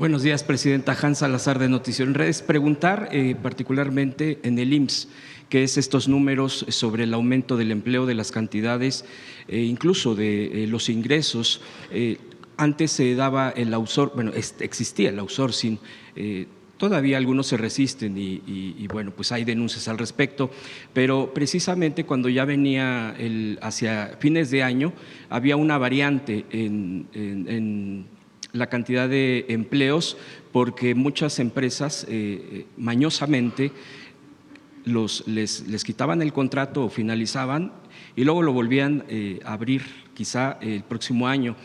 Buenos días, presidenta. Hans Salazar, de Noticiero en Redes. Preguntar particularmente en el IMSS, que es estos números sobre el aumento del empleo, de las cantidades, incluso de los ingresos. Antes se daba el outsourcing, bueno, existía el outsourcing. Todavía algunos se resisten y bueno, pues hay denuncias al respecto, pero precisamente cuando ya venía hacia fines de año, había una variante en la cantidad de empleos, porque muchas empresas mañosamente les quitaban el contrato o finalizaban y luego lo volvían a abrir quizá el próximo año.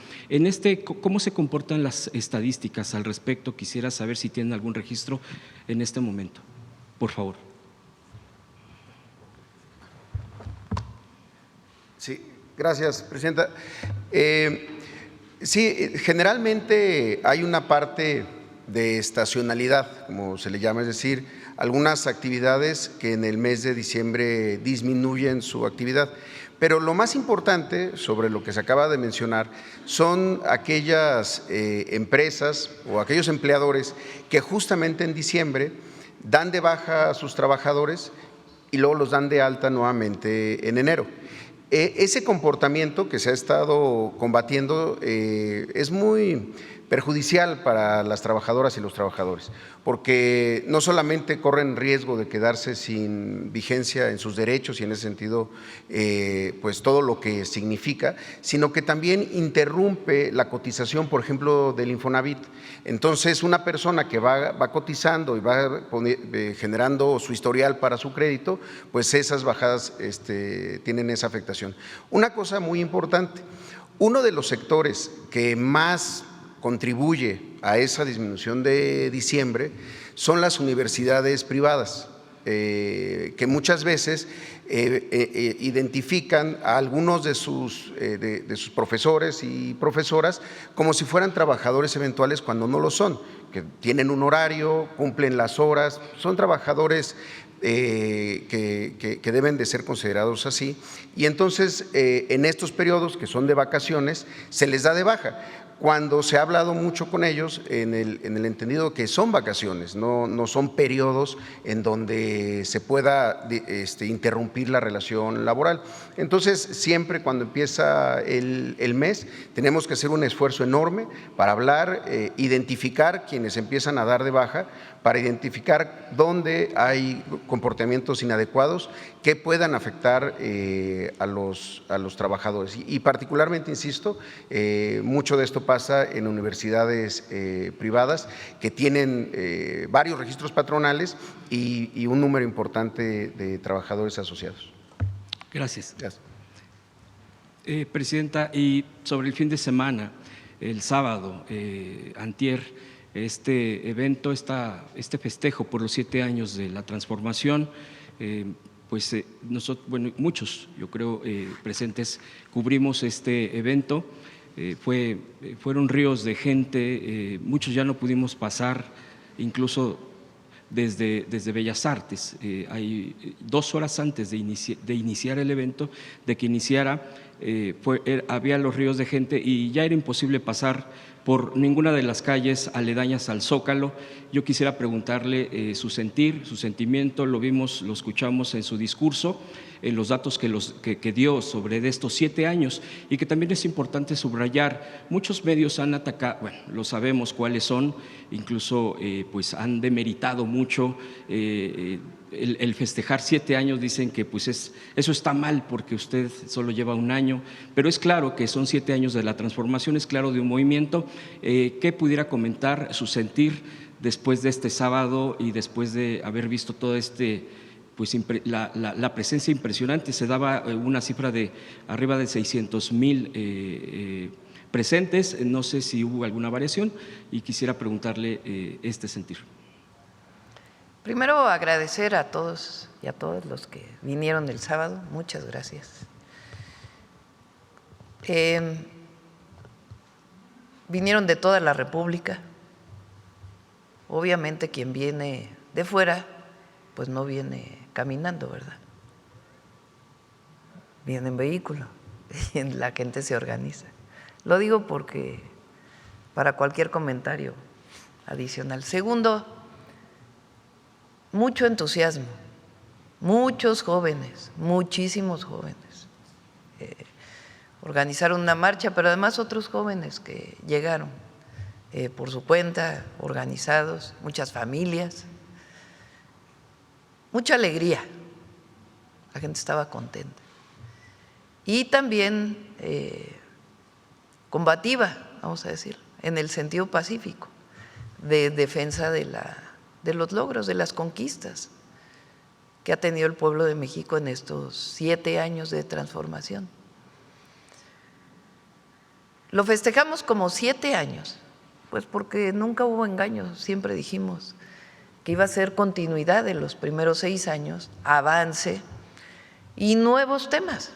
¿Cómo se comportan las estadísticas al respecto? Quisiera saber si tienen algún registro en este momento, por favor. Sí, gracias, presidenta. Sí, generalmente hay una parte de estacionalidad, como se le llama, es decir, algunas actividades que en el mes de diciembre disminuyen su actividad. Pero lo más importante sobre lo que se acaba de mencionar son aquellas empresas o aquellos empleadores que justamente en diciembre dan de baja a sus trabajadores y luego los dan de alta nuevamente en enero. Ese comportamiento que se ha estado combatiendo es muy perjudicial para las trabajadoras y los trabajadores, porque no solamente corren riesgo de quedarse sin vigencia en sus derechos y en ese sentido pues todo lo que significa, sino que también interrumpe la cotización, por ejemplo, del Infonavit. Entonces, una persona que va cotizando y va generando su historial para su crédito, pues esas bajadas tienen esa afectación. Una cosa muy importante, uno de los sectores que más contribuye a esa disminución de diciembre son las universidades privadas, que muchas veces identifican a algunos de sus profesores y profesoras como si fueran trabajadores eventuales cuando no lo son, que tienen un horario, cumplen las horas, son trabajadores que deben de ser considerados así, y entonces en estos periodos que son de vacaciones se les da de baja. Cuando se ha hablado mucho con ellos en el entendido que son vacaciones, no son periodos en donde se pueda interrumpir la relación laboral. Entonces, siempre cuando empieza el mes, tenemos que hacer un esfuerzo enorme para hablar, identificar quienes empiezan a dar de baja, para identificar dónde hay comportamientos inadecuados que puedan afectar a los trabajadores. Y particularmente, insisto, mucho de esto pasa en universidades privadas que tienen varios registros patronales y un número importante de trabajadores asociados. Gracias. Gracias. Presidenta, y sobre el fin de semana, el sábado, antier, este evento, este festejo por los 7 años de la transformación, pues nosotros, bueno, muchos, yo creo, presentes, cubrimos este evento. Fueron ríos de gente, muchos ya no pudimos pasar, incluso desde Bellas Artes. Hay 2 horas antes de iniciar el evento, de que iniciara, había los ríos de gente y ya era imposible pasar por ninguna de las calles aledañas al Zócalo. Yo quisiera preguntarle su sentir, su sentimiento. Lo vimos, lo escuchamos en su discurso, en los datos que dio sobre de estos 7 años, y que también es importante subrayar. Muchos medios han atacado, bueno, lo sabemos cuáles son, incluso pues han demeritado mucho el festejar 7 años. Dicen que pues eso está mal porque usted solo lleva 1 año, pero es claro que son 7 años de la transformación, es claro, de un movimiento. ¿Qué pudiera comentar su sentir después de este sábado y después de haber visto todo pues la presencia impresionante? Se daba una cifra de arriba de 600,000 presentes. No sé si hubo alguna variación y quisiera preguntarle este sentir. Primero, agradecer a todos y a todos los que vinieron el sábado. Muchas gracias. Vinieron de toda la República. Obviamente quien viene de fuera, pues no viene caminando, ¿verdad? Viene en vehículo y la gente se organiza. Lo digo porque para cualquier comentario adicional. Segundo, mucho entusiasmo, muchos jóvenes, muchísimos jóvenes. Organizaron una marcha, pero además otros jóvenes que llegaron por su cuenta, organizados, muchas familias, mucha alegría, la gente estaba contenta. Y también combativa, vamos a decir, en el sentido pacífico, de defensa de los logros, de las conquistas que ha tenido el pueblo de México en estos 7 años de transformación. Lo festejamos como 7 años, pues porque nunca hubo engaños, siempre dijimos que iba a ser continuidad de los primeros 6 años, avance y nuevos temas,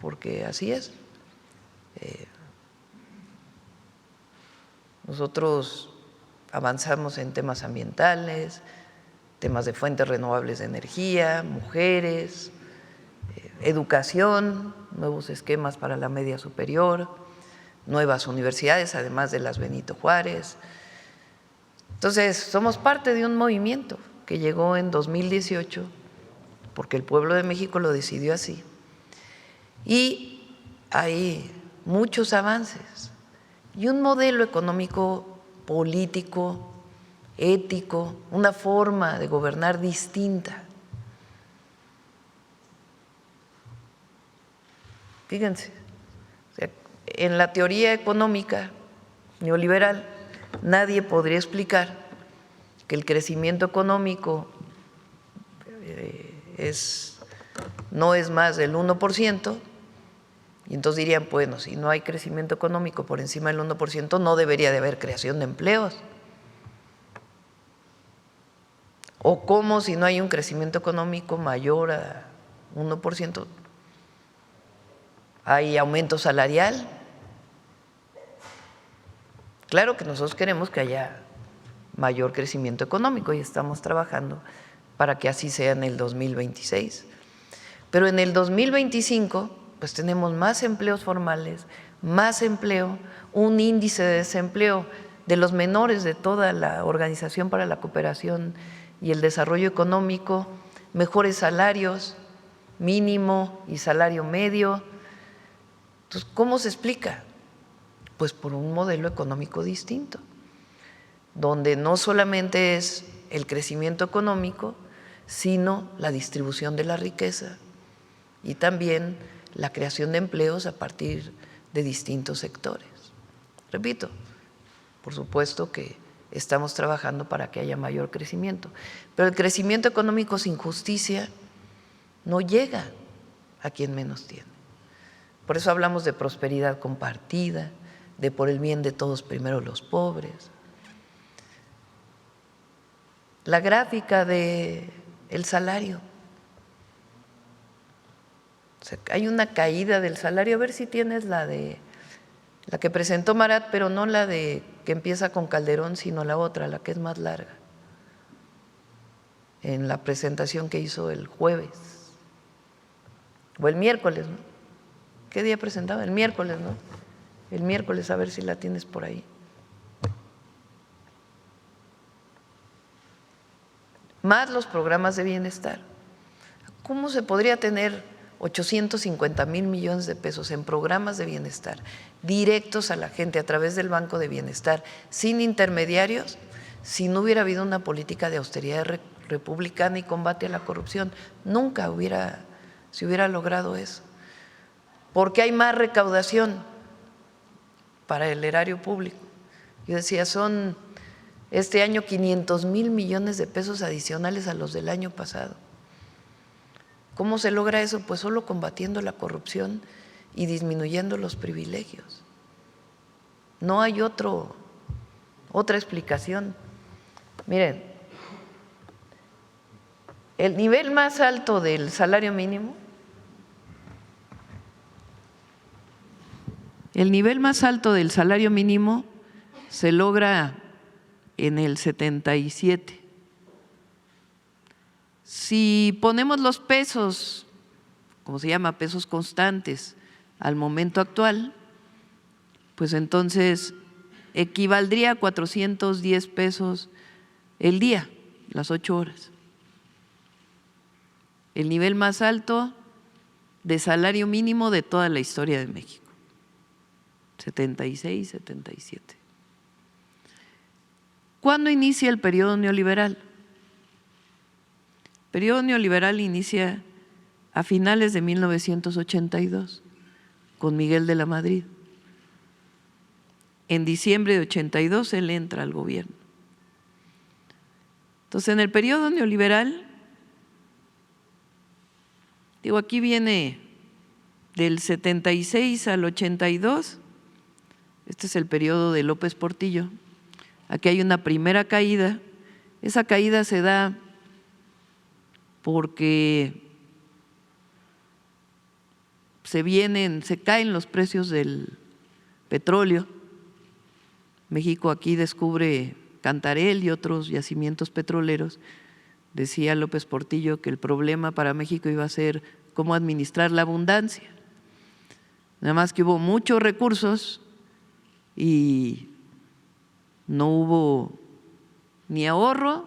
porque así es. Nosotros avanzamos en temas ambientales, temas de fuentes renovables de energía, mujeres, educación, nuevos esquemas para la media superior, nuevas universidades, además de las Benito Juárez. Entonces, somos parte de un movimiento que llegó en 2018, porque el pueblo de México lo decidió así. Y hay muchos avances y un modelo económico, político, ético, una forma de gobernar distinta. Fíjense, o sea, en la teoría económica neoliberal nadie podría explicar que el crecimiento económico no es más del 1%, y entonces dirían, bueno, si no hay crecimiento económico por encima del 1%, no debería de haber creación de empleos. O cómo si no hay un crecimiento económico mayor a 1%, hay aumento salarial. Claro que nosotros queremos que haya mayor crecimiento económico y estamos trabajando para que así sea en el 2026. Pero en el 2025, pues tenemos más empleos formales, más empleo, un índice de desempleo de los menores de toda la Organización para la Cooperación y el Desarrollo Económico, mejores salarios, mínimo y salario medio. Entonces, ¿cómo se explica? Pues por un modelo económico distinto, donde no solamente es el crecimiento económico, sino la distribución de la riqueza y también la creación de empleos a partir de distintos sectores. Repito, por supuesto que estamos trabajando para que haya mayor crecimiento, pero el crecimiento económico sin justicia no llega a quien menos tiene. Por eso hablamos de prosperidad compartida, de por el bien de todos primero los pobres. La gráfica del salario. O sea, hay una caída del salario, a ver si tienes la que presentó Marat, pero no la de que empieza con Calderón, sino la otra, la que es más larga, en la presentación que hizo el jueves, o el miércoles, ¿no? ¿Qué día presentaba? El miércoles, ¿no? El miércoles, a ver si la tienes por ahí. Más los programas de bienestar. ¿Cómo se podría tener 850,000 millones de pesos en programas de bienestar directos a la gente a través del Banco de Bienestar, sin intermediarios, si no hubiera habido una política de austeridad republicana y combate a la corrupción? Nunca se hubiera logrado eso, porque hay más recaudación para el erario público. Yo decía, son este año 500,000 millones de pesos adicionales a los del año pasado. ¿Cómo se logra eso? Pues solo combatiendo la corrupción y disminuyendo los privilegios. No hay otra explicación. Miren, el nivel más alto del salario mínimo, se logra en el 77. Si ponemos los pesos, como se llama, pesos constantes, al momento actual, pues entonces equivaldría a 410 pesos el día, las 8 horas. El nivel más alto de salario mínimo de toda la historia de México, 76, 77. ¿Cuándo inicia el periodo neoliberal? El periodo neoliberal inicia a finales de 1982 con Miguel de la Madrid. En diciembre de 82 él entra al gobierno. Entonces, en el periodo neoliberal, digo, aquí viene del 76 al 82, este es el periodo de López Portillo. Aquí hay una primera caída, esa caída se da porque se caen los precios del petróleo. México aquí descubre Cantarell y otros yacimientos petroleros. Decía López Portillo que el problema para México iba a ser cómo administrar la abundancia. Nada más que hubo muchos recursos y no hubo ni ahorro,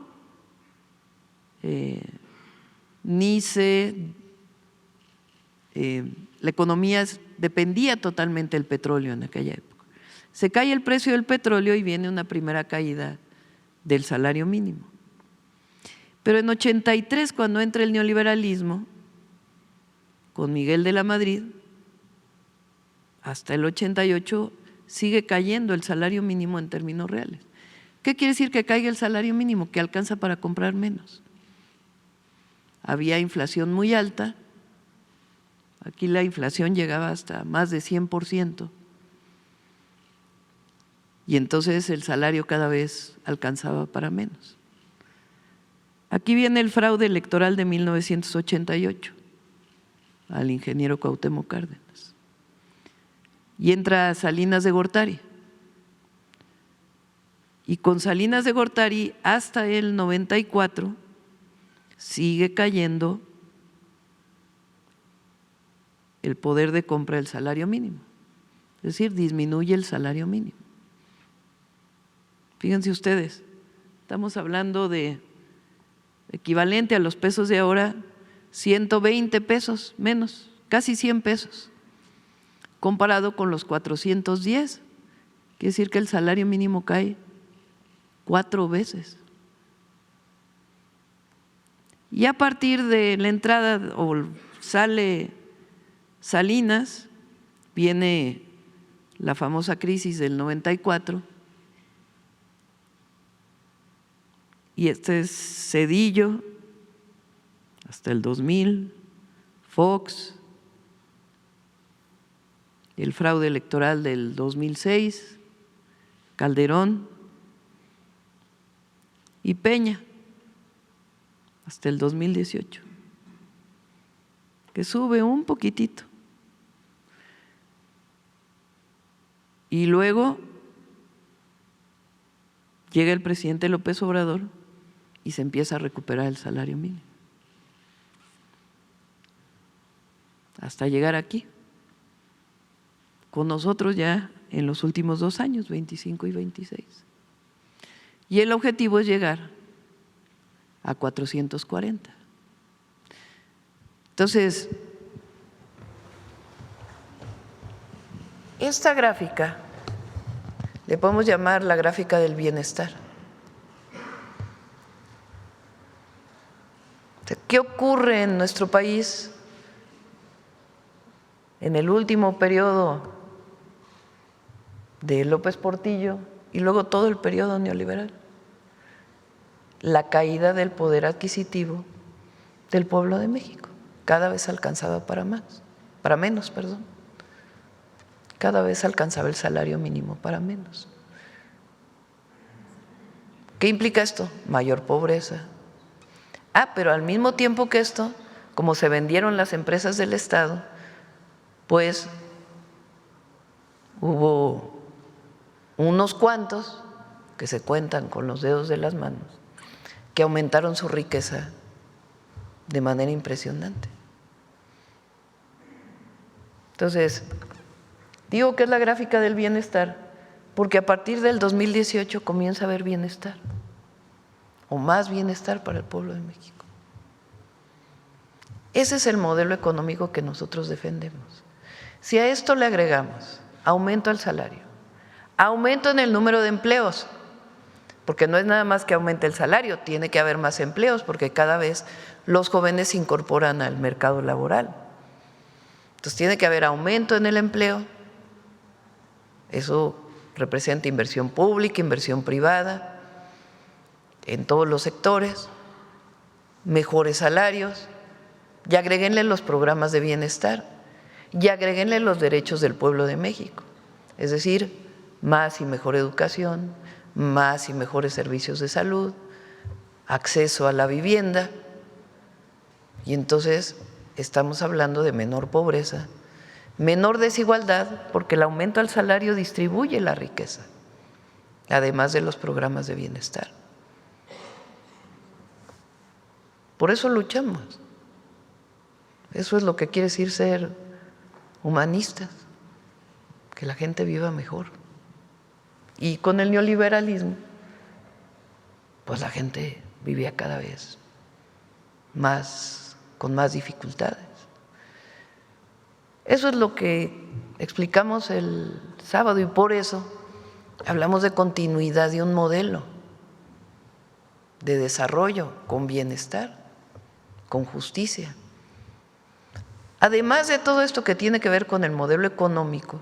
la economía dependía totalmente del petróleo en aquella época. Se cae el precio del petróleo y viene una primera caída del salario mínimo. Pero en 83, cuando entra el neoliberalismo, con Miguel de la Madrid, hasta el 88 sigue cayendo el salario mínimo en términos reales. ¿Qué quiere decir que caiga el salario mínimo? Que alcanza para comprar menos. Había inflación muy alta, aquí la inflación llegaba hasta más de 100%, y entonces el salario cada vez alcanzaba para menos. Aquí viene el fraude electoral de 1988 al ingeniero Cuauhtémoc Cárdenas. Y entra Salinas de Gortari. Y con Salinas de Gortari hasta el 94 sigue cayendo el poder de compra del salario mínimo. Es decir, disminuye el salario mínimo. Fíjense ustedes, estamos hablando de equivalente a los pesos de ahora, 120 pesos menos, casi 100 pesos, comparado con los 410. Quiere decir que el salario mínimo cae 4 veces. Y a partir de la entrada o sale Salinas, viene la famosa crisis del 94, y este es Zedillo hasta el 2000, Fox, el fraude electoral del 2006, Calderón y Peña hasta el 2018, que sube un poquitito. Y luego llega el presidente López Obrador y se empieza a recuperar el salario mínimo, hasta llegar aquí, con nosotros ya en los últimos 2 años, 25 y 26. Y el objetivo es llegar a 440. Entonces, esta gráfica le podemos llamar la gráfica del bienestar. ¿Qué ocurre en nuestro país en el último periodo de López Portillo y luego todo el periodo neoliberal? La caída del poder adquisitivo del pueblo de México. Cada vez alcanzaba para menos. Cada vez alcanzaba el salario mínimo para menos. ¿Qué implica esto? Mayor pobreza. Pero al mismo tiempo que esto, como se vendieron las empresas del Estado, pues hubo unos cuantos que se cuentan con los dedos de las manos, que aumentaron su riqueza de manera impresionante. Entonces, digo que es la gráfica del bienestar porque a partir del 2018 comienza a haber bienestar, o más bienestar para el pueblo de México. Ese es el modelo económico que nosotros defendemos. Si a esto le agregamos aumento al salario, aumento en el número de empleos, porque no es nada más que aumente el salario, tiene que haber más empleos, porque cada vez los jóvenes se incorporan al mercado laboral. Entonces tiene que haber aumento en el empleo, eso representa inversión pública, inversión privada, en todos los sectores, mejores salarios, y agréguenle los programas de bienestar, y agréguenle los derechos del pueblo de México, es decir, más y mejor educación, más y mejores servicios de salud, acceso a la vivienda, y entonces estamos hablando de menor pobreza, menor desigualdad, porque el aumento al salario distribuye la riqueza, además de los programas de bienestar. Por eso luchamos. Eso es lo que quiere decir ser humanistas, que la gente viva mejor. Y con el neoliberalismo, pues la gente vivía cada vez más, con más dificultades. Eso es lo que explicamos el sábado y por eso hablamos de continuidad de un modelo de desarrollo con bienestar, con justicia. Además de todo esto que tiene que ver con el modelo económico,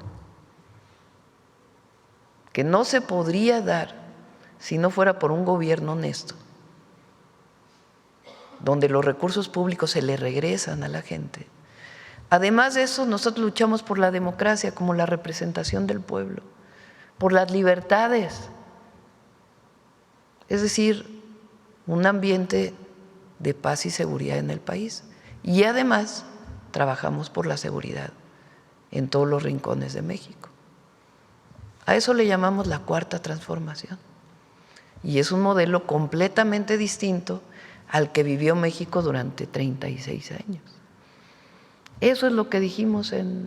que no se podría dar si no fuera por un gobierno honesto, donde los recursos públicos se le regresan a la gente. Además de eso, nosotros luchamos por la democracia como la representación del pueblo, por las libertades, es decir, un ambiente de paz y seguridad en el país. Y además trabajamos por la seguridad en todos los rincones de México. A eso le llamamos la cuarta transformación. Y es un modelo completamente distinto al que vivió México durante 36 años. Eso es lo que dijimos en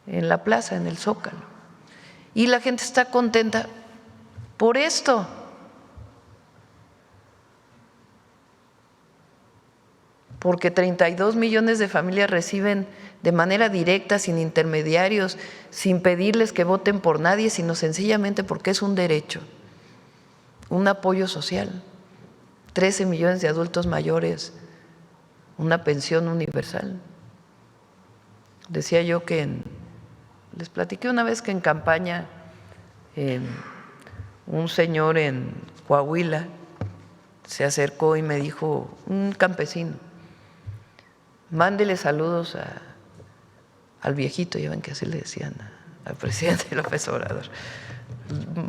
la plaza, en el Zócalo. Y la gente está contenta por esto. Porque 32 millones de familias reciben de manera directa, sin intermediarios, sin pedirles que voten por nadie, sino sencillamente porque es un derecho, un apoyo social. 13 millones de adultos mayores, una pensión universal. Decía yo que les platiqué una vez que en campaña un señor en Coahuila se acercó y me dijo, un campesino, mándele saludos al viejito, ya ven que así le decían al presidente López Obrador.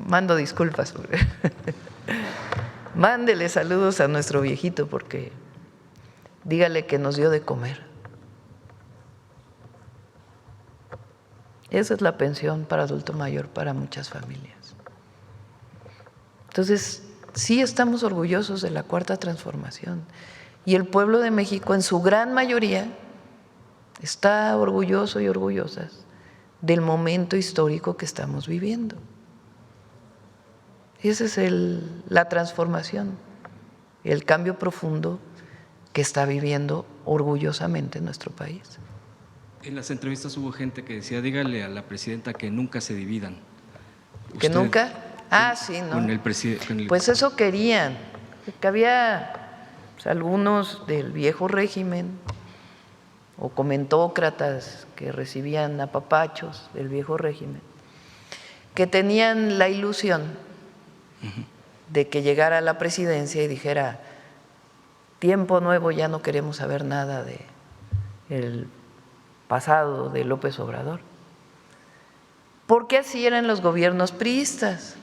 Mando disculpas. Mándele saludos a nuestro viejito porque dígale que nos dio de comer. Esa es la pensión para adulto mayor para muchas familias. Entonces, sí estamos orgullosos de la cuarta transformación. Y el pueblo de México, en su gran mayoría, está orgulloso y orgullosas del momento histórico que estamos viviendo. Esa es la transformación, el cambio profundo que está viviendo orgullosamente nuestro país. En las entrevistas hubo gente que decía, dígale a la presidenta que nunca se dividan. ¿Que nunca? Ah, sí, ¿no? Pues eso querían, que había algunos del viejo régimen o comentócratas que recibían apapachos del viejo régimen, que tenían la ilusión de que llegara a la presidencia y dijera, tiempo nuevo, ya no queremos saber nada del pasado de López Obrador. Porque así eran los gobiernos priistas.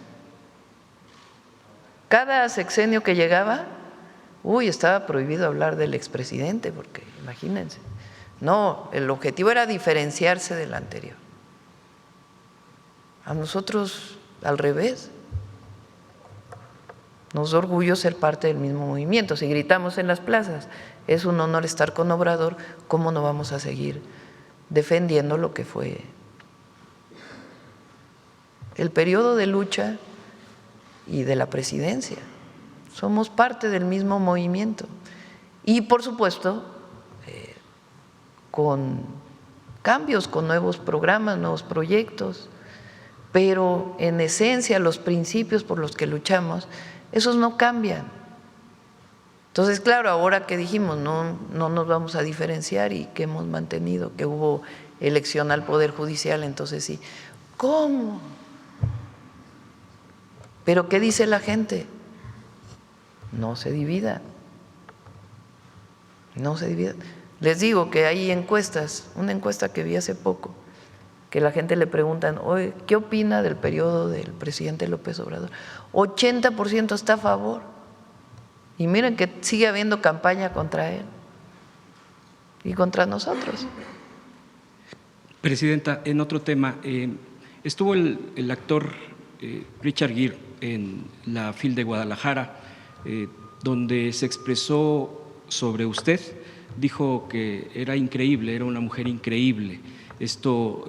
Cada sexenio que llegaba, estaba prohibido hablar del expresidente, porque imagínense. No, el objetivo era diferenciarse del anterior. A nosotros, al revés, nos da orgullo ser parte del mismo movimiento. Si gritamos en las plazas, es un honor estar con Obrador, ¿cómo no vamos a seguir defendiendo lo que fue el periodo de lucha y de la presidencia. Somos parte del mismo movimiento. Y por supuesto, con cambios, con nuevos programas, nuevos proyectos, pero en esencia los principios por los que luchamos, esos no cambian. Entonces, claro, ahora que dijimos no nos vamos a diferenciar y que hemos mantenido, que hubo elección al Poder Judicial, entonces sí, ¿cómo? ¿Pero qué dice la gente? No se dividan, no se dividan. Les digo que hay encuestas, una encuesta que vi hace poco, que la gente le preguntan, oye, ¿qué opina del periodo del presidente López Obrador? 80% está a favor. Y miren que sigue habiendo campaña contra él y contra nosotros. Presidenta, en otro tema, estuvo el actor Richard Gere en la FIL de Guadalajara, donde se expresó sobre usted, dijo que era increíble, era una mujer increíble, esto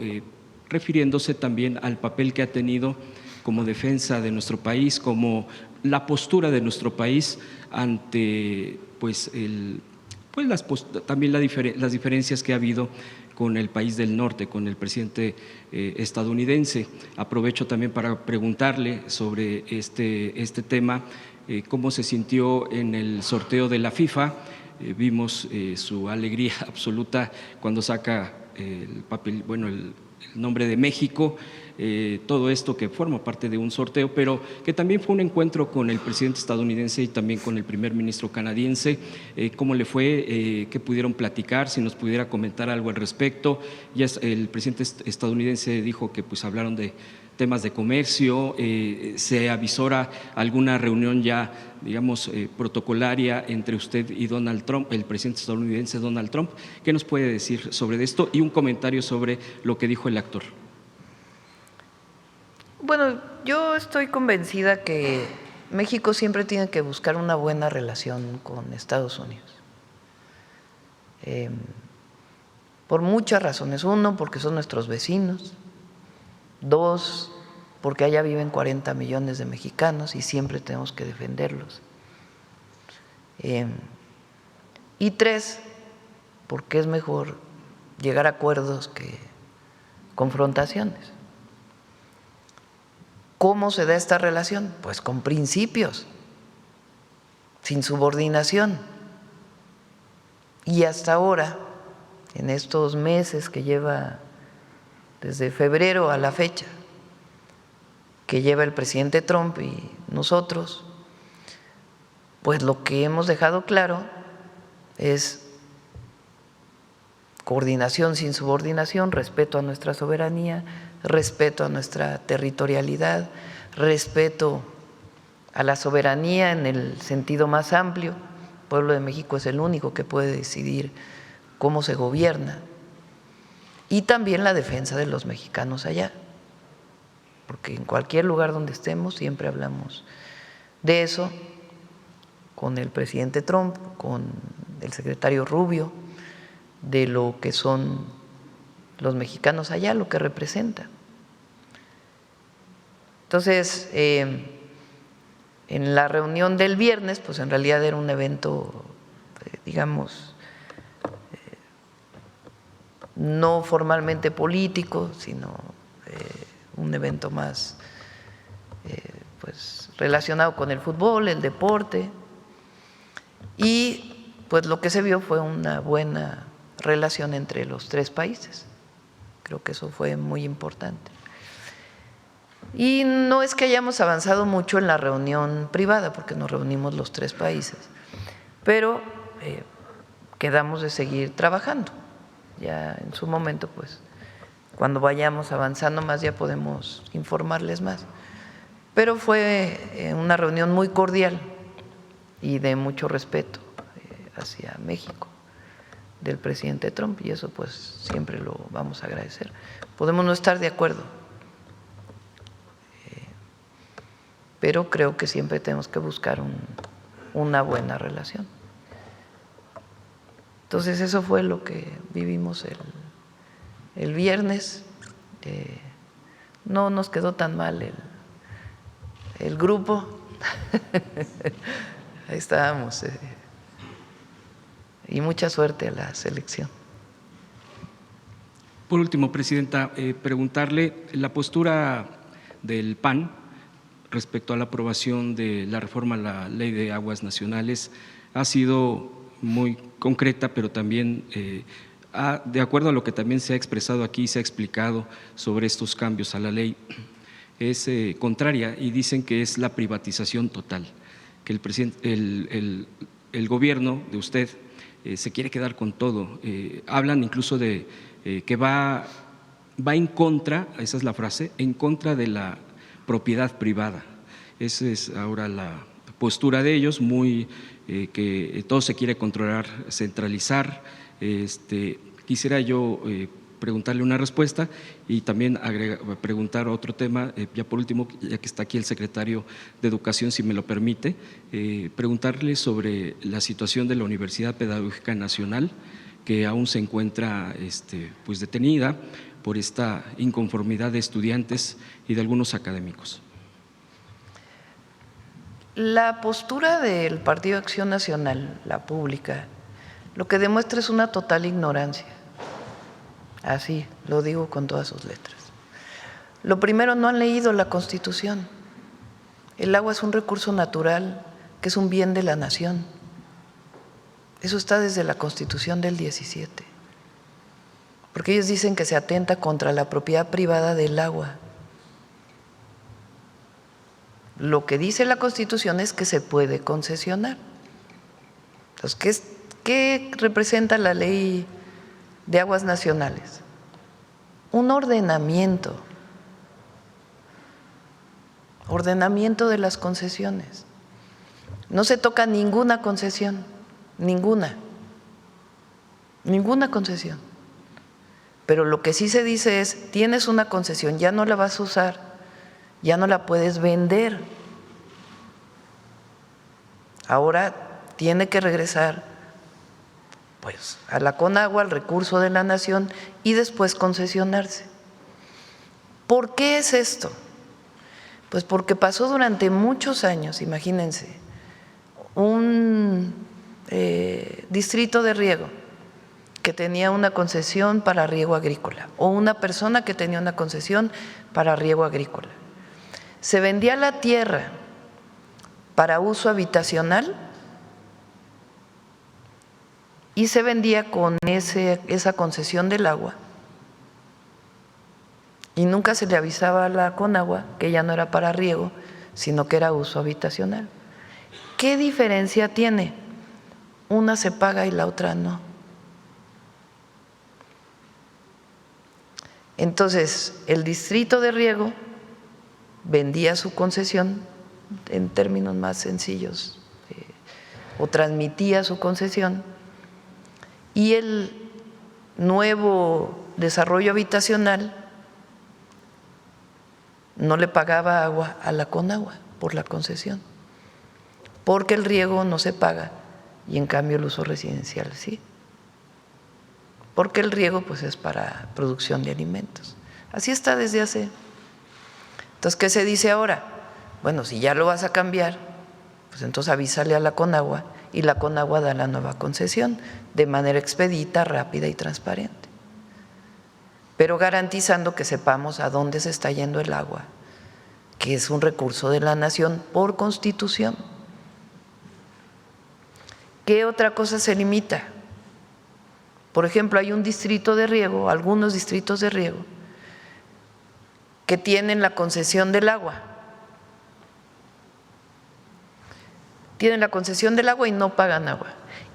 refiriéndose también al papel que ha tenido como defensa de nuestro país, como la postura de nuestro país ante también las diferencias que ha habido con el país del norte, con el presidente estadounidense. Aprovecho también para preguntarle sobre este tema, cómo se sintió en el sorteo de la FIFA. Vimos su alegría absoluta cuando saca el papel, bueno, el nombre de México, todo esto que forma parte de un sorteo, pero que también fue un encuentro con el presidente estadounidense y también con el primer ministro canadiense. ¿Cómo le fue? ¿Qué pudieron platicar? Si nos pudiera comentar algo al respecto. Ya el presidente estadounidense dijo que pues hablaron de temas de comercio, se avisora alguna reunión ya, digamos, protocolaria entre usted y Donald Trump, el presidente estadounidense Donald Trump. ¿Qué nos puede decir sobre esto? Y un comentario sobre lo que dijo el actor. Bueno, yo estoy convencida que México siempre tiene que buscar una buena relación con Estados Unidos. Por muchas razones. Uno, porque son nuestros vecinos. Dos, porque allá viven 40 millones de mexicanos y siempre tenemos que defenderlos. Y tres, porque es mejor llegar a acuerdos que confrontaciones. ¿Cómo se da esta relación? Pues con principios, sin subordinación. Y hasta ahora, en estos meses que lleva desde febrero a la fecha, que lleva el presidente Trump y nosotros, pues lo que hemos dejado claro es coordinación sin subordinación, respeto a nuestra soberanía, respeto a nuestra territorialidad, respeto a la soberanía en el sentido más amplio. El pueblo de México es el único que puede decidir cómo se gobierna. Y también la defensa de los mexicanos allá, porque en cualquier lugar donde estemos siempre hablamos de eso, con el presidente Trump, con el secretario Rubio, de lo que son los mexicanos allá, lo que representan. Entonces, en la reunión del viernes, pues en realidad era un evento, digamos, no formalmente político, sino un evento más pues relacionado con el fútbol, el deporte, y pues lo que se vio fue una buena relación entre los tres países. Creo que eso fue muy importante. Y no es que hayamos avanzado mucho en la reunión privada, porque nos reunimos los tres países, pero quedamos de seguir trabajando. Ya en su momento, pues, cuando vayamos avanzando más ya podemos informarles más. Pero fue una reunión muy cordial y de mucho respeto hacia México del presidente Trump, y eso pues siempre lo vamos a agradecer. Podemos no estar de acuerdo, pero creo que siempre tenemos que buscar una buena relación. Entonces eso fue lo que vivimos el viernes. no nos quedó tan mal el grupo. Ahí estábamos. Y mucha suerte a la selección. Por último, Presidenta, preguntarle la postura del PAN respecto a la aprobación de la reforma a la Ley de Aguas Nacionales ha sido muy concreta, pero también de acuerdo a lo que también se ha expresado aquí, se ha explicado sobre estos cambios a la ley, es contraria y dicen que es la privatización total, que el gobierno de usted se quiere quedar con todo. Hablan incluso de que va en contra, esa es la frase, en contra de la propiedad privada. Esa es ahora la postura de ellos, que todo se quiere controlar, centralizar. Quisiera yo preguntarle una respuesta y también preguntar otro tema, ya por último, ya que está aquí el secretario de Educación, si me lo permite, preguntarle sobre la situación de la Universidad Pedagógica Nacional, que aún se encuentra pues detenida por esta inconformidad de estudiantes y de algunos académicos. La postura del Partido Acción Nacional, la pública, lo que demuestra es una total ignorancia. Así lo digo con todas sus letras. Lo primero, no han leído la Constitución. El agua es un recurso natural que es un bien de la nación. Eso está desde la Constitución del 17. Porque ellos dicen que se atenta contra la propiedad privada del agua. Lo que dice la Constitución es que se puede concesionar. Entonces, ¿qué representa la Ley de Aguas Nacionales? Un ordenamiento de las concesiones. No se toca ninguna concesión, ninguna concesión. Pero lo que sí se dice es, tienes una concesión, ya no la vas a usar, ya no la puedes vender. Ahora tiene que regresar pues a la Conagua, al recurso de la nación, y después concesionarse. ¿Por qué es esto? Pues porque pasó durante muchos años, imagínense, un distrito de riego que tenía una concesión para riego agrícola o una persona que tenía una concesión para riego agrícola. Se vendía la tierra para uso habitacional y se vendía con esa concesión del agua y nunca se le avisaba a la Conagua que ya no era para riego, sino que era uso habitacional. ¿Qué diferencia tiene? Una se paga y la otra no. Entonces, el distrito de riego vendía su concesión en términos más sencillos, o transmitía su concesión, y el nuevo desarrollo habitacional no le pagaba agua a la Conagua por la concesión, porque el riego no se paga y en cambio el uso residencial sí, porque el riego pues es para producción de alimentos. Así está desde hace. Entonces, ¿qué se dice ahora? Bueno, si ya lo vas a cambiar, pues entonces avísale a la Conagua y la Conagua da la nueva concesión de manera expedita, rápida y transparente, pero garantizando que sepamos a dónde se está yendo el agua, que es un recurso de la nación por Constitución. ¿Qué otra cosa se limita? Por ejemplo, hay un distrito de riego, algunos distritos de riego, que tienen la concesión del agua. Tienen la concesión del agua y no pagan agua.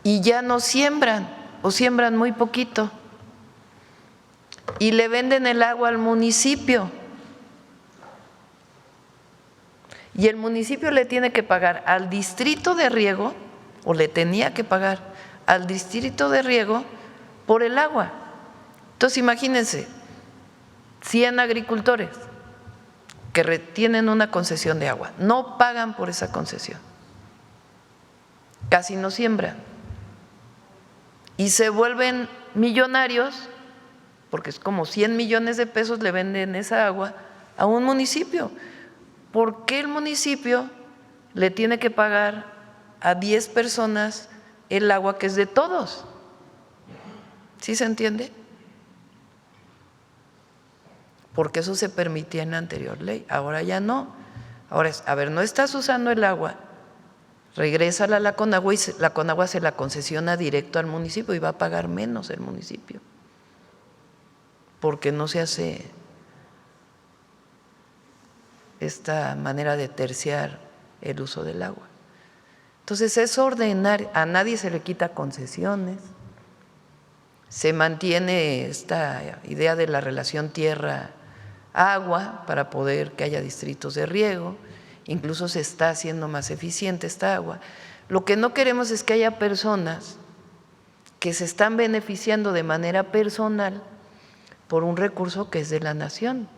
Y ya no siembran o siembran muy poquito. Y le venden el agua al municipio. Y el municipio le tiene que pagar al distrito de riego, o le tenía que pagar al distrito de riego por el agua. Entonces, imagínense, 100 agricultores que retienen una concesión de agua, no pagan por esa concesión, casi no siembran y se vuelven millonarios porque es como 100 millones de pesos le venden esa agua a un municipio. ¿Por qué el municipio le tiene que pagar a 10 personas el agua que es de todos? ¿Sí se entiende? Porque eso se permitía en la anterior ley, ahora ya no. Ahora es, a ver, no estás usando el agua, regrésala a la Conagua y la Conagua se la concesiona directo al municipio y va a pagar menos el municipio, porque no se hace esta manera de terciar el uso del agua. Entonces es ordenar, a nadie se le quita concesiones, se mantiene esta idea de la relación tierra-agua para poder que haya distritos de riego, incluso se está haciendo más eficiente esta agua. Lo que no queremos es que haya personas que se están beneficiando de manera personal por un recurso que es de la nación,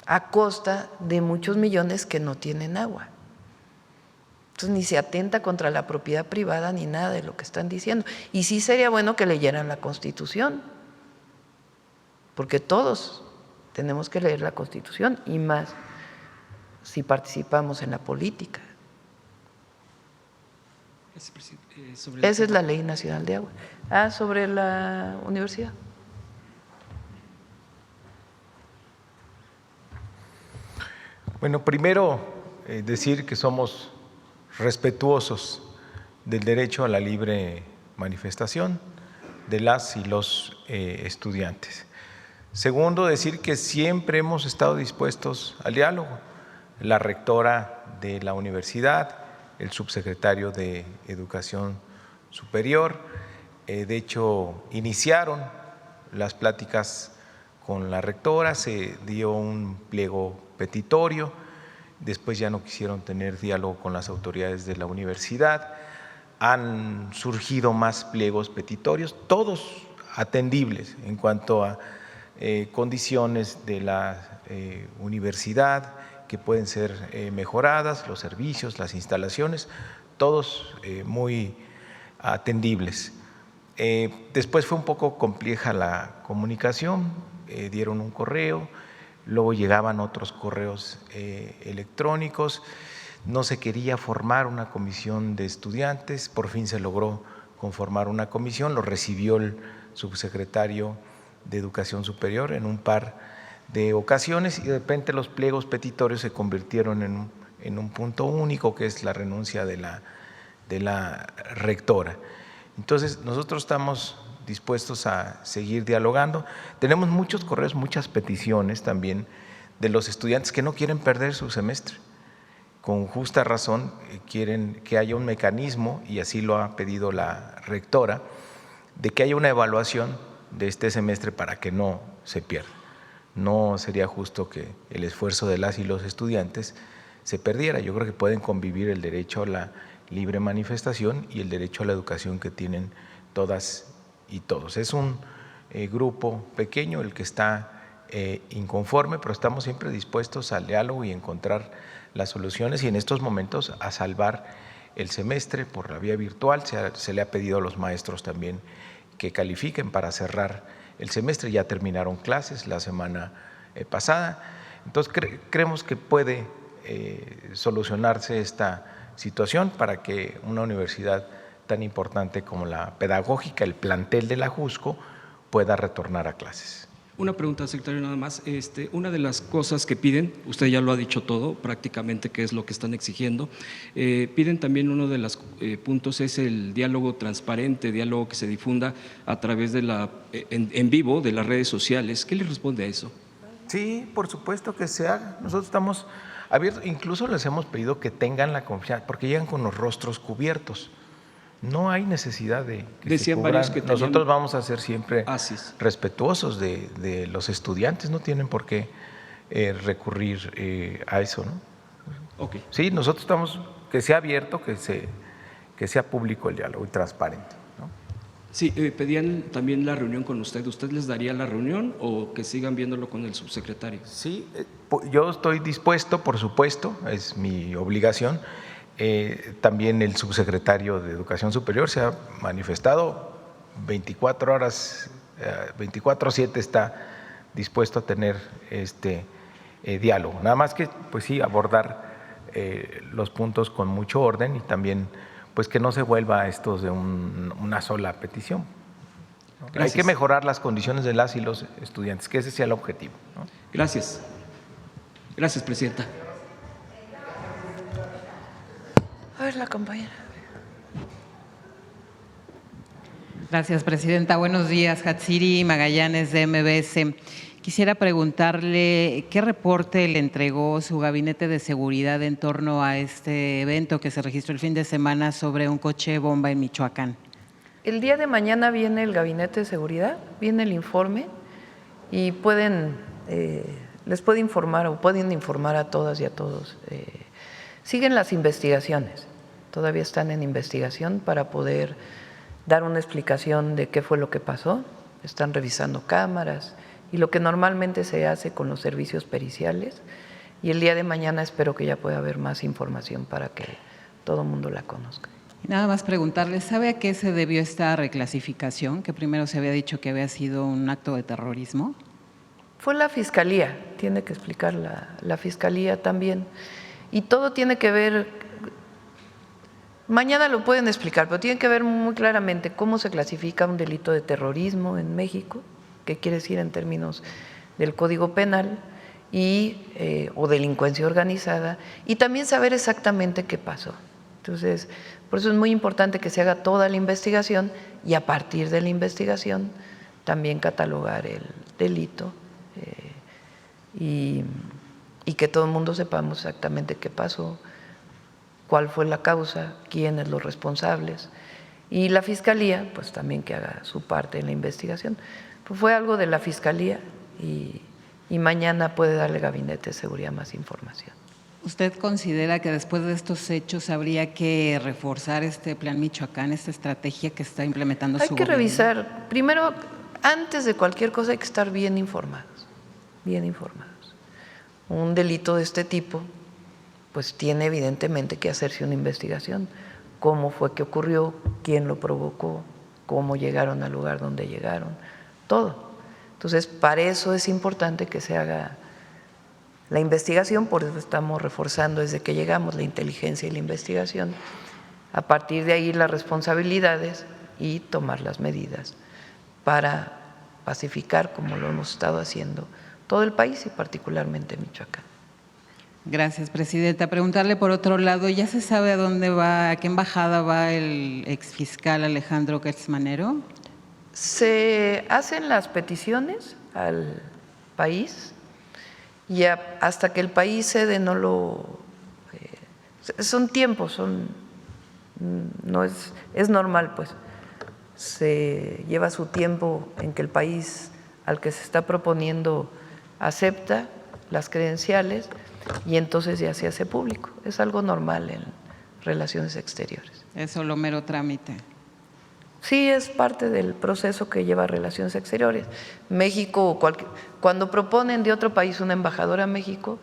a costa de muchos millones que no tienen agua. Entonces ni se atenta contra la propiedad privada ni nada de lo que están diciendo. Y sí sería bueno que leyeran la Constitución, porque todos tenemos que leer la Constitución y más si participamos en la política. Esa es la Ley Nacional de Agua. Sobre la universidad. Bueno, primero decir que somos respetuosos del derecho a la libre manifestación de las y los estudiantes. Segundo, decir que siempre hemos estado dispuestos al diálogo. La rectora de la universidad, el subsecretario de Educación Superior, de hecho iniciaron las pláticas con la rectora, se dio un pliego petitorio, después ya no quisieron tener diálogo con las autoridades de la universidad, han surgido más pliegos petitorios, todos atendibles en cuanto a condiciones de la universidad que pueden ser mejoradas, los servicios, las instalaciones, todos muy atendibles. Después fue un poco compleja la comunicación, dieron un correo, luego llegaban otros correos electrónicos, no se quería formar una comisión de estudiantes, por fin se logró conformar una comisión, lo recibió el subsecretario de Educación Superior en un par de ocasiones y de repente los pliegos petitorios se convirtieron en un punto único, que es la renuncia de la rectora. Entonces nosotros estamos dispuestos a seguir dialogando. Tenemos muchos correos, muchas peticiones también de los estudiantes que no quieren perder su semestre. Con justa razón quieren que haya un mecanismo, y así lo ha pedido la rectora, de que haya una evaluación de este semestre para que no se pierda. No sería justo que el esfuerzo de las y los estudiantes se perdiera. Yo creo que pueden convivir el derecho a la libre manifestación y el derecho a la educación que tienen todas y todos. Es un grupo pequeño el que está inconforme, pero estamos siempre dispuestos al diálogo y encontrar las soluciones, y en estos momentos a salvar el semestre por la vía virtual. Se le ha pedido a los maestros también que califiquen para cerrar el semestre, ya terminaron clases la semana pasada, entonces creemos que puede solucionarse esta situación para que una universidad tan importante como la pedagógica, el plantel de la JUSCO, pueda retornar a clases. Una pregunta, secretario, nada más. Una de las cosas que piden, usted ya lo ha dicho todo, prácticamente, que es lo que están exigiendo, piden también, uno de los puntos es el diálogo transparente, diálogo que se difunda a través de en vivo de las redes sociales. ¿Qué le responde a eso? Sí, por supuesto que se haga. Nosotros estamos abiertos, incluso les hemos pedido que tengan la confianza, porque llegan con los rostros cubiertos. No hay necesidad de que Decían se cubran. varios que tenían... Nosotros vamos a ser siempre respetuosos de los estudiantes, no tienen por qué recurrir a eso, ¿no? Okay. Sí, nosotros estamos, que sea abierto, que sea público el diálogo y transparente, ¿no? Sí, pedían también la reunión con usted. ¿Usted les daría la reunión o que sigan viéndolo con el subsecretario? Sí, yo estoy dispuesto, por supuesto, es mi obligación. También el subsecretario de Educación Superior se ha manifestado 24 horas, 24/7 está dispuesto a tener diálogo. Nada más que, pues sí, abordar los puntos con mucho orden y también, pues que no se vuelva esto de una sola petición. ¿No? Hay que mejorar las condiciones de las y los estudiantes, que ese sea el objetivo, ¿no? Gracias. Gracias, presidenta. A ver, la compañera. Gracias, presidenta. Buenos días, Hatsiri Magallanes de MBS. Quisiera preguntarle qué reporte le entregó su gabinete de seguridad en torno a este evento que se registró el fin de semana sobre un coche bomba en Michoacán. El día de mañana viene el gabinete de seguridad, viene el informe y les puede informar o pueden informar a todas y a todos. Siguen las investigaciones, todavía están en investigación para poder dar una explicación de qué fue lo que pasó. Están revisando cámaras y lo que normalmente se hace con los servicios periciales. Y el día de mañana espero que ya pueda haber más información para que todo el mundo la conozca. Nada más preguntarle, ¿sabe a qué se debió esta reclasificación? Que primero se había dicho que había sido un acto de terrorismo. Fue la Fiscalía, tiene que explicar la Fiscalía también. Y todo tiene que ver, mañana lo pueden explicar, pero tiene que ver muy claramente cómo se clasifica un delito de terrorismo en México, qué quiere decir en términos del Código Penal o delincuencia organizada, y también saber exactamente qué pasó. Entonces, por eso es muy importante que se haga toda la investigación y a partir de la investigación también catalogar el delito y que todo el mundo sepamos exactamente qué pasó, cuál fue la causa, quiénes los responsables, y la Fiscalía pues también que haga su parte en la investigación. Pues fue algo de la Fiscalía y mañana puede darle el Gabinete de Seguridad más información. ¿Usted considera que después de estos hechos habría que reforzar este Plan Michoacán, esta estrategia que está implementando su gobierno? Hay que revisar, primero, antes de cualquier cosa hay que estar bien informados, bien informados. Un delito de este tipo, pues tiene evidentemente que hacerse una investigación, cómo fue que ocurrió, quién lo provocó, cómo llegaron al lugar donde llegaron, todo. Entonces, para eso es importante que se haga la investigación, por eso estamos reforzando desde que llegamos la inteligencia y la investigación, a partir de ahí las responsabilidades y tomar las medidas para pacificar, como lo hemos estado haciendo, todo el país y particularmente Michoacán. Gracias, presidenta. Preguntarle por otro lado, ¿ya se sabe a dónde va, a qué embajada va el exfiscal Alejandro Gertz Manero? Se hacen las peticiones al país y hasta que el país cede no lo… son tiempos, no es normal, pues. Se lleva su tiempo en que el país al que se está proponiendo acepta las credenciales y entonces ya se hace público. Es algo normal en relaciones exteriores. Es solo mero trámite. Sí, es parte del proceso que lleva relaciones exteriores. México, cuando proponen de otro país una embajadora a México,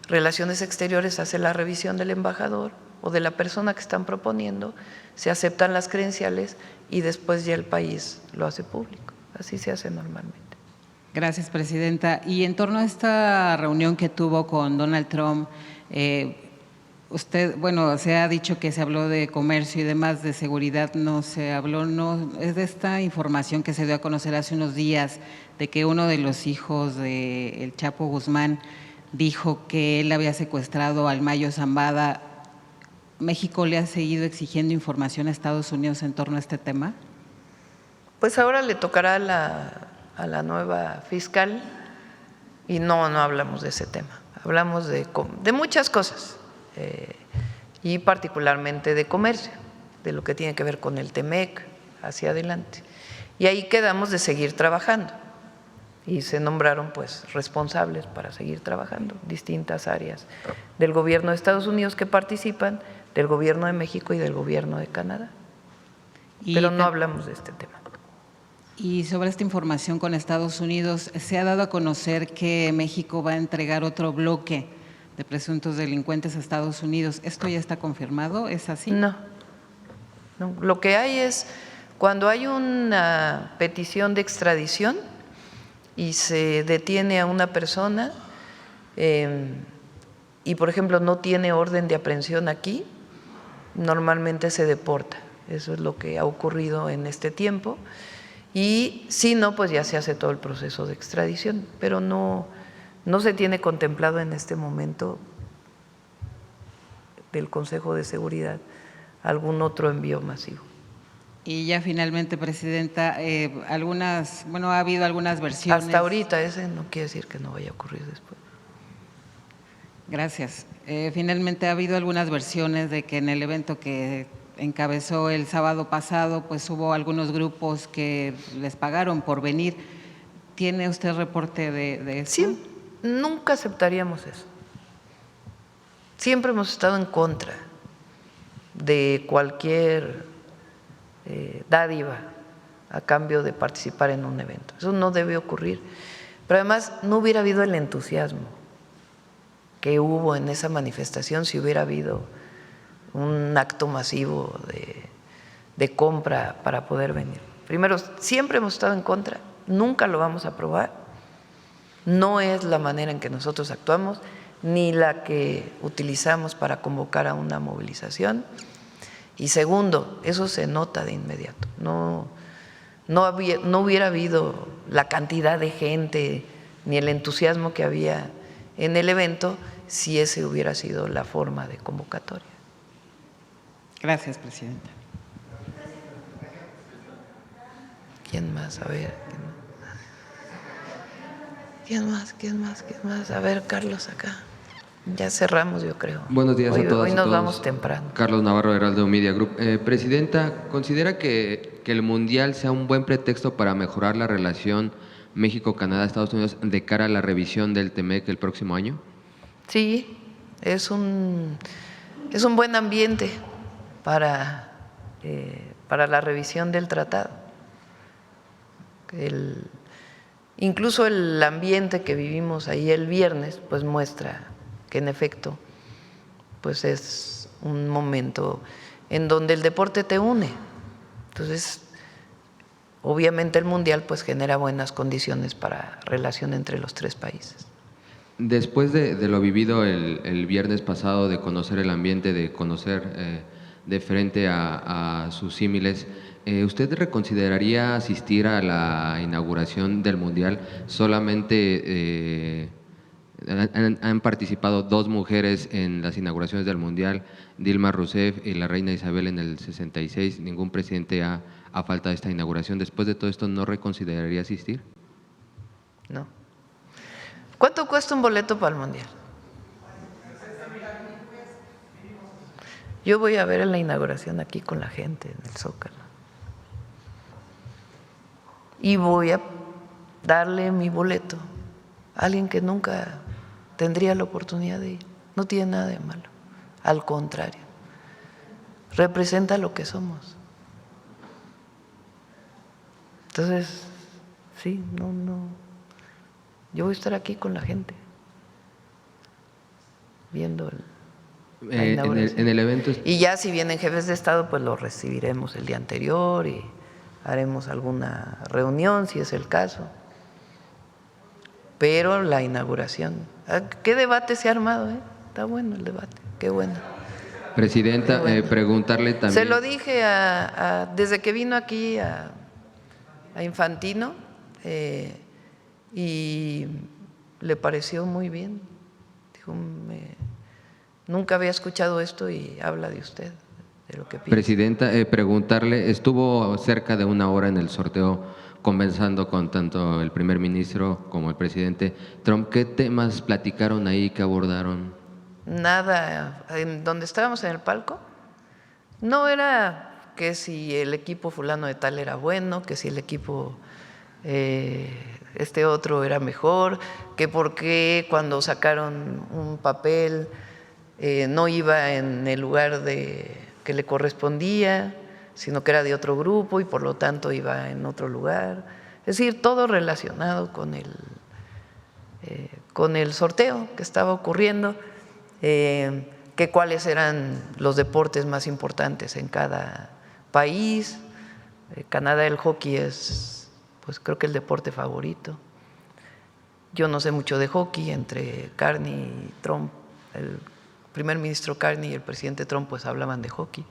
Relaciones Exteriores hace la revisión del embajador o de la persona que están proponiendo, se aceptan las credenciales y después ya el país lo hace público. Así se hace normalmente. Gracias, presidenta. Y en torno a esta reunión que tuvo con Donald Trump, usted, bueno, se ha dicho que se habló de comercio y demás, de seguridad no se habló, no es de esta información que se dio a conocer hace unos días de que uno de los hijos del Chapo Guzmán dijo que él había secuestrado al Mayo Zambada. ¿México le ha seguido exigiendo información a Estados Unidos en torno a este tema? Pues ahora le tocará a la nueva fiscal y no hablamos de ese tema, hablamos de muchas cosas. Y particularmente de comercio, de lo que tiene que ver con el TEMEC hacia adelante. Y ahí quedamos de seguir trabajando y se nombraron pues responsables para seguir trabajando, distintas áreas del gobierno de Estados Unidos que participan, del gobierno de México y del gobierno de Canadá. Pero no hablamos de este tema. Y sobre esta información con Estados Unidos, se ha dado a conocer que México va a entregar otro bloque de presuntos delincuentes a Estados Unidos. ¿Esto ya está confirmado? ¿Es así? No. Lo que hay es, cuando hay una petición de extradición y se detiene a una persona, y, por ejemplo, no tiene orden de aprehensión aquí, normalmente se deporta. Eso es lo que ha ocurrido en este tiempo. Y si no, pues ya se hace todo el proceso de extradición, pero no se tiene contemplado en este momento del Consejo de Seguridad algún otro envío masivo. Y ya finalmente, Presidenta, ha habido algunas versiones. Hasta ahorita ese no quiere decir que no vaya a ocurrir después. Gracias. Finalmente ha habido algunas versiones de que en el evento que encabezó el sábado pasado, pues hubo algunos grupos que les pagaron por venir. ¿Tiene usted reporte de eso? Sí, nunca aceptaríamos eso. Siempre hemos estado en contra de cualquier dádiva a cambio de participar en un evento. Eso no debe ocurrir. Pero además no hubiera habido el entusiasmo que hubo en esa manifestación si hubiera habido un acto masivo de compra para poder venir. Primero, siempre hemos estado en contra, nunca lo vamos a aprobar, no es la manera en que nosotros actuamos, ni la que utilizamos para convocar a una movilización. Y segundo, eso se nota de inmediato, no hubiera habido la cantidad de gente ni el entusiasmo que había en el evento si ese hubiera sido la forma de convocatoria. Gracias, Presidenta. ¿Quién más? A ver. ¿Quién más? A ver, Carlos, acá. Ya cerramos, yo creo. Buenos días a todas Hoy y nos todos. vamos temprano. Carlos Navarro, Heraldo Media Group. Presidenta, ¿considera que el Mundial sea un buen pretexto para mejorar la relación México-Canadá-Estados Unidos de cara a la revisión del TEMEC el próximo año? Sí, es un buen ambiente para la revisión del tratado. Incluso el ambiente que vivimos ahí el viernes pues muestra que en efecto pues es un momento en donde el deporte te une. Entonces, obviamente el Mundial pues genera buenas condiciones para relación entre los tres países. Después de lo vivido el viernes pasado, de conocer el ambiente, de conocer de frente a sus símiles, ¿usted reconsideraría asistir a la inauguración del Mundial? Solamente han participado 2 mujeres en las inauguraciones del Mundial, Dilma Rousseff y la reina Isabel en el 66. Ningún presidente ha faltado a esta inauguración. Después de todo esto, ¿no reconsideraría asistir? No. ¿Cuánto cuesta un boleto para el Mundial? Yo voy a ver en la inauguración aquí con la gente en el Zócalo. Y voy a darle mi boleto a alguien que nunca tendría la oportunidad de ir. No tiene nada de malo. Al contrario, representa lo que somos. Entonces, sí, no. Yo voy a estar aquí con la gente, viendo la inauguración. En el evento. Y ya si vienen jefes de Estado, pues los recibiremos el día anterior y haremos alguna reunión, si es el caso. Pero la inauguración, ¿qué debate se ha armado? Está bueno el debate, qué bueno. Presidenta, preguntarle también. Se lo dije desde que vino aquí a Infantino y le pareció muy bien. Dijo, nunca había escuchado esto y habla de usted, de lo que piensa. Presidenta, preguntarle, estuvo cerca de 1 hora en el sorteo conversando con tanto el primer ministro como el presidente Trump. ¿Qué temas platicaron ahí, qué abordaron? Nada, en donde estábamos en el palco, no era que si el equipo fulano de tal era bueno, que si el equipo este otro era mejor, que por qué cuando sacaron un papel no iba en el lugar que le correspondía, sino que era de otro grupo y por lo tanto iba en otro lugar. Es decir, todo relacionado con el sorteo que estaba ocurriendo, que cuáles eran los deportes más importantes en cada país. Canadá, el hockey es, pues creo que el deporte favorito. Yo no sé mucho de hockey, entre Carney y Trump, el primer ministro Carney y el presidente Trump pues hablaban de hockey.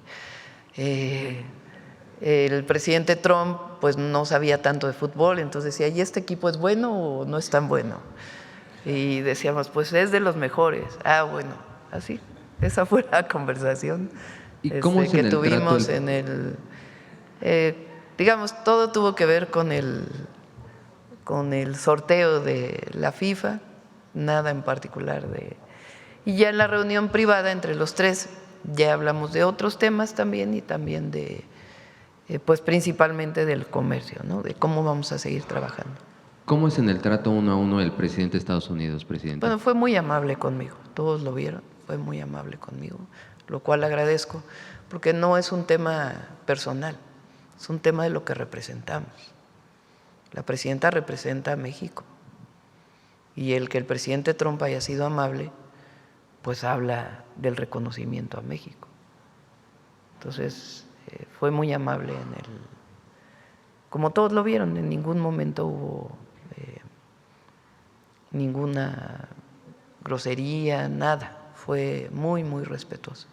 El presidente Trump pues no sabía tanto de fútbol, entonces decía, ¿y este equipo es bueno o no es tan bueno? Y decíamos, pues es de los mejores. Ah, bueno, así, esa fue la conversación ¿Y cómo es que en el tuvimos trato en el… digamos, todo tuvo que ver con el sorteo de la FIFA, nada en particular de… Y ya en la reunión privada entre los tres ya hablamos de otros temas también y también de, pues principalmente del comercio, ¿no? De cómo vamos a seguir trabajando. ¿Cómo es en el trato 1 a 1 el presidente de Estados Unidos, presidente? Bueno, fue muy amable conmigo, todos lo vieron, fue muy amable conmigo, lo cual agradezco, porque no es un tema personal, es un tema de lo que representamos. La presidenta representa a México y el que el presidente Trump haya sido amable, pues habla del reconocimiento a México. Entonces, fue muy amable como todos lo vieron, en ningún momento hubo ninguna grosería, nada, fue muy, muy respetuoso.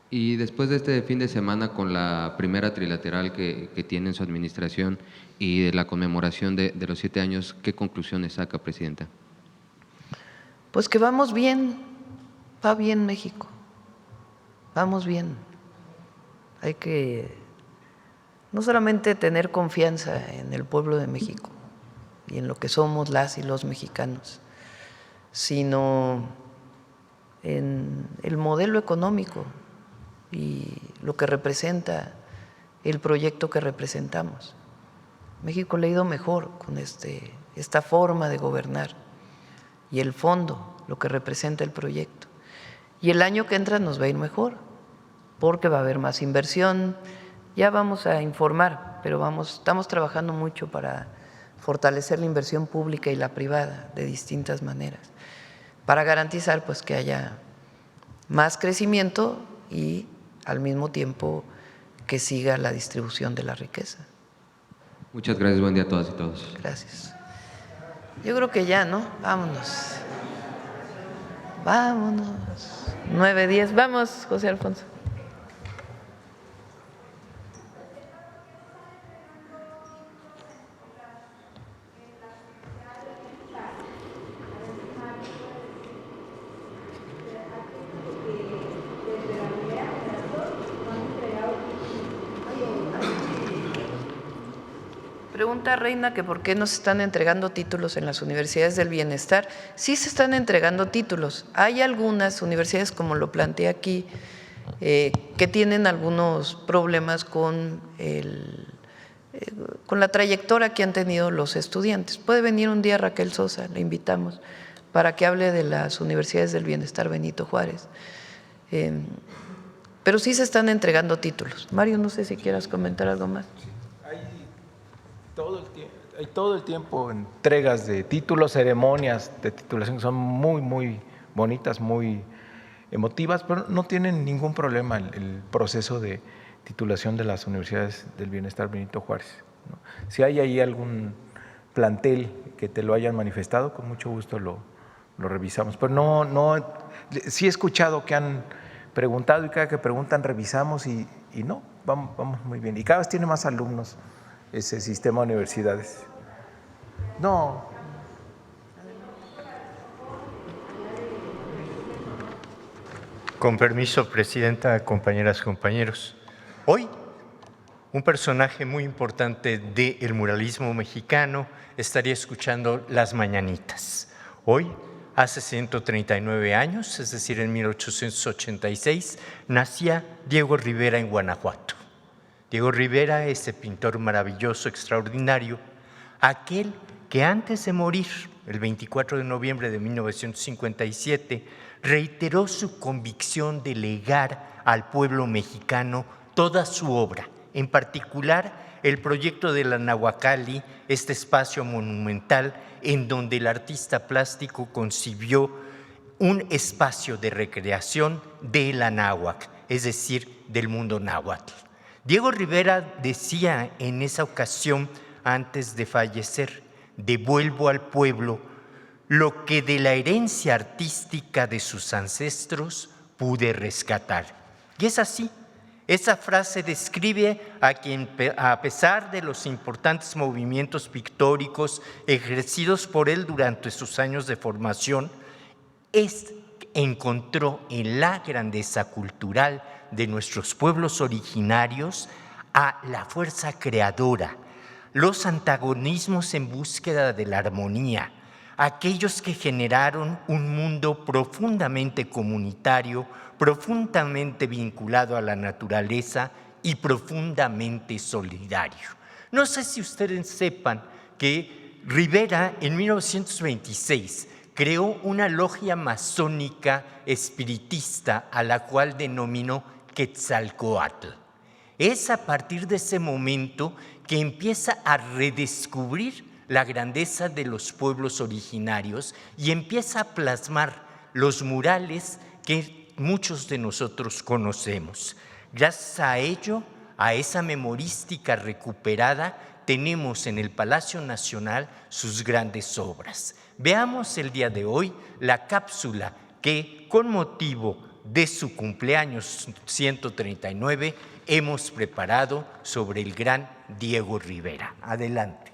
Y después de este fin de semana con la primera trilateral que tiene en su administración y de la conmemoración de los 7 años, ¿qué conclusiones saca, presidenta? Pues que vamos bien, va bien México, vamos bien. Hay que no solamente tener confianza en el pueblo de México y en lo que somos las y los mexicanos, sino en el modelo económico y lo que representa el proyecto que representamos. México le ha ido mejor con esta forma de gobernar y el fondo, lo que representa el proyecto. Y el año que entra nos va a ir mejor, porque va a haber más inversión. Ya vamos a informar, pero estamos trabajando mucho para fortalecer la inversión pública y la privada de distintas maneras, para garantizar pues que haya más crecimiento y al mismo tiempo que siga la distribución de la riqueza. Muchas gracias, buen día a todas y todos. Gracias. Yo creo que ya, ¿no? Vámonos. Vámonos. 9:10. Vamos, José Alfonso. Pregunta Reina que por qué no se están entregando títulos en las universidades del bienestar. Sí se están entregando títulos. Hay algunas universidades, como lo planteé aquí, que tienen algunos problemas con la trayectoria que han tenido los estudiantes. Puede venir un día Raquel Sosa, le invitamos, para que hable de las universidades del bienestar Benito Juárez. Pero sí se están entregando títulos. Mario, no sé si quieras comentar algo más. Hay todo el tiempo entregas de títulos, ceremonias de titulación que son muy, muy bonitas, muy emotivas, pero no tienen ningún problema el proceso de titulación de las universidades del bienestar Benito Juárez, ¿no? Si hay ahí algún plantel que te lo hayan manifestado, con mucho gusto lo revisamos. Pero sí he escuchado que han preguntado y cada que preguntan revisamos y no, vamos muy bien. Y cada vez tiene más alumnos ese sistema de universidades. No. Con permiso, presidenta, compañeras, compañeros. Hoy, un personaje muy importante del muralismo mexicano estaría escuchando las mañanitas. Hoy, hace 139 años, es decir, en 1886, nacía Diego Rivera en Guanajuato. Diego Rivera, ese pintor maravilloso, extraordinario, aquel que antes de morir, el 24 de noviembre de 1957, reiteró su convicción de legar al pueblo mexicano toda su obra, en particular el proyecto de la Nahuacalli, este espacio monumental en donde el artista plástico concibió un espacio de recreación de la náhuatl, es decir, del mundo náhuatl. Diego Rivera decía en esa ocasión, antes de fallecer, devuelvo al pueblo lo que de la herencia artística de sus ancestros pude rescatar. Y es así. Esa frase describe a quien, a pesar de los importantes movimientos pictóricos ejercidos por él durante sus años de formación, encontró en la grandeza cultural de nuestros pueblos originarios a la fuerza creadora, los antagonismos en búsqueda de la armonía, aquellos que generaron un mundo profundamente comunitario, profundamente vinculado a la naturaleza y profundamente solidario. No sé si ustedes sepan que Rivera en 1926 creó una logia masónica espiritista a la cual denominó Quetzalcóatl. Es a partir de ese momento que empieza a redescubrir la grandeza de los pueblos originarios y empieza a plasmar los murales que muchos de nosotros conocemos. Gracias a ello, a esa memorística recuperada, tenemos en el Palacio Nacional sus grandes obras. Veamos el día de hoy la cápsula que, con motivo de su cumpleaños 139, hemos preparado sobre el gran Diego Rivera. Adelante.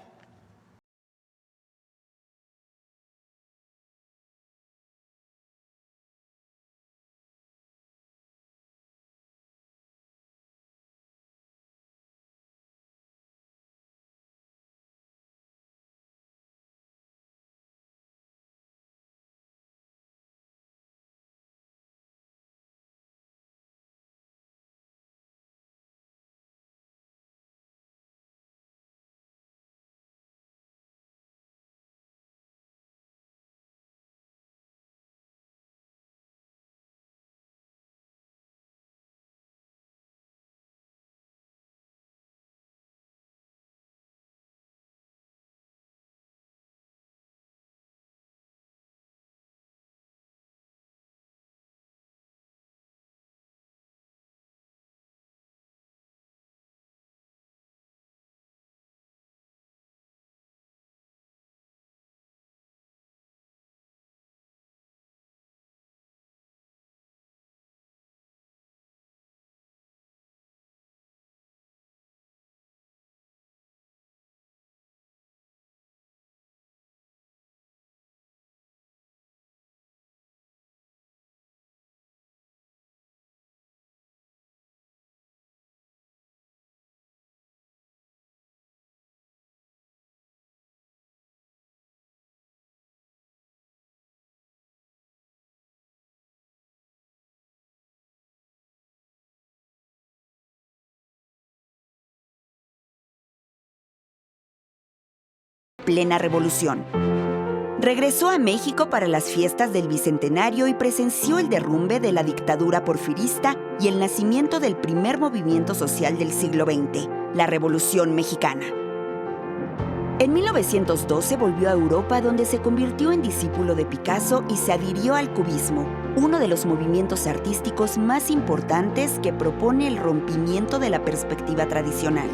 Plena revolución. Regresó a México para las fiestas del Bicentenario y presenció el derrumbe de la dictadura porfirista y el nacimiento del primer movimiento social del siglo XX, la Revolución Mexicana. En 1912 volvió a Europa, donde se convirtió en discípulo de Picasso y se adhirió al cubismo, uno de los movimientos artísticos más importantes que propone el rompimiento de la perspectiva tradicional,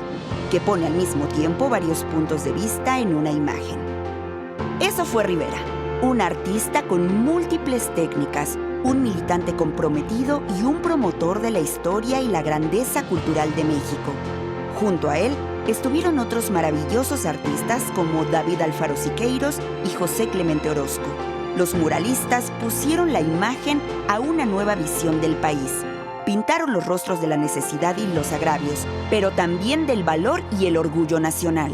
que pone al mismo tiempo varios puntos de vista en una imagen. Eso fue Rivera, un artista con múltiples técnicas, un militante comprometido y un promotor de la historia y la grandeza cultural de México. Junto a él estuvieron otros maravillosos artistas como David Alfaro Siqueiros y José Clemente Orozco. Los muralistas pusieron la imagen a una nueva visión del país. Pintaron los rostros de la necesidad y los agravios, pero también del valor y el orgullo nacional.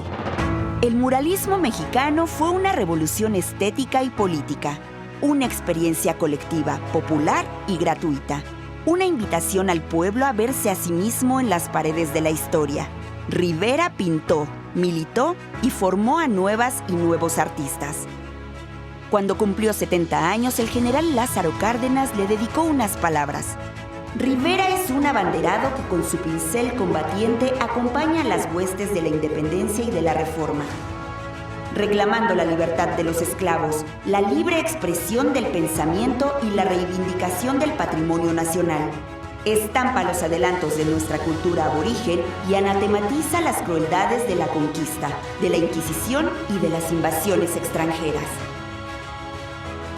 El muralismo mexicano fue una revolución estética y política, una experiencia colectiva, popular y gratuita, una invitación al pueblo a verse a sí mismo en las paredes de la historia. Rivera pintó, militó y formó a nuevas y nuevos artistas. Cuando cumplió 70 años, el general Lázaro Cárdenas le dedicó unas palabras. Rivera es un abanderado que con su pincel combatiente acompaña a las huestes de la independencia y de la reforma, reclamando la libertad de los esclavos, la libre expresión del pensamiento y la reivindicación del patrimonio nacional. Estampa los adelantos de nuestra cultura aborigen y anatematiza las crueldades de la conquista, de la Inquisición y de las invasiones extranjeras.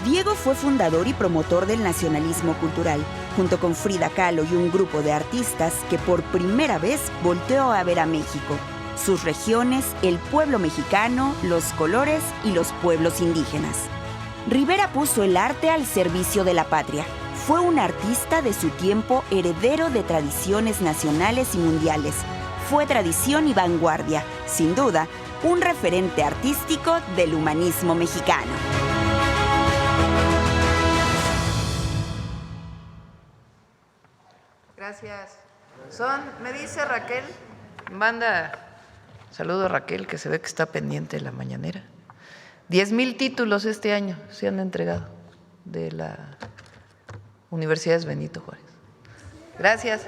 Diego fue fundador y promotor del nacionalismo cultural, junto con Frida Kahlo y un grupo de artistas que por primera vez volteó a ver a México, sus regiones, el pueblo mexicano, los colores y los pueblos indígenas. Rivera puso el arte al servicio de la patria. Fue un artista de su tiempo, heredero de tradiciones nacionales y mundiales. Fue tradición y vanguardia, sin duda, un referente artístico del humanismo mexicano. Gracias. Me dice Raquel, manda saludo a Raquel, que se ve que está pendiente de la mañanera. 10,000 títulos este año se han entregado de la Universidad Benito Juárez. Gracias.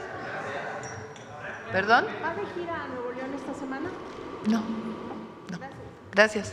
¿Perdón? ¿Va de gira a Nuevo León esta semana? No. Gracias.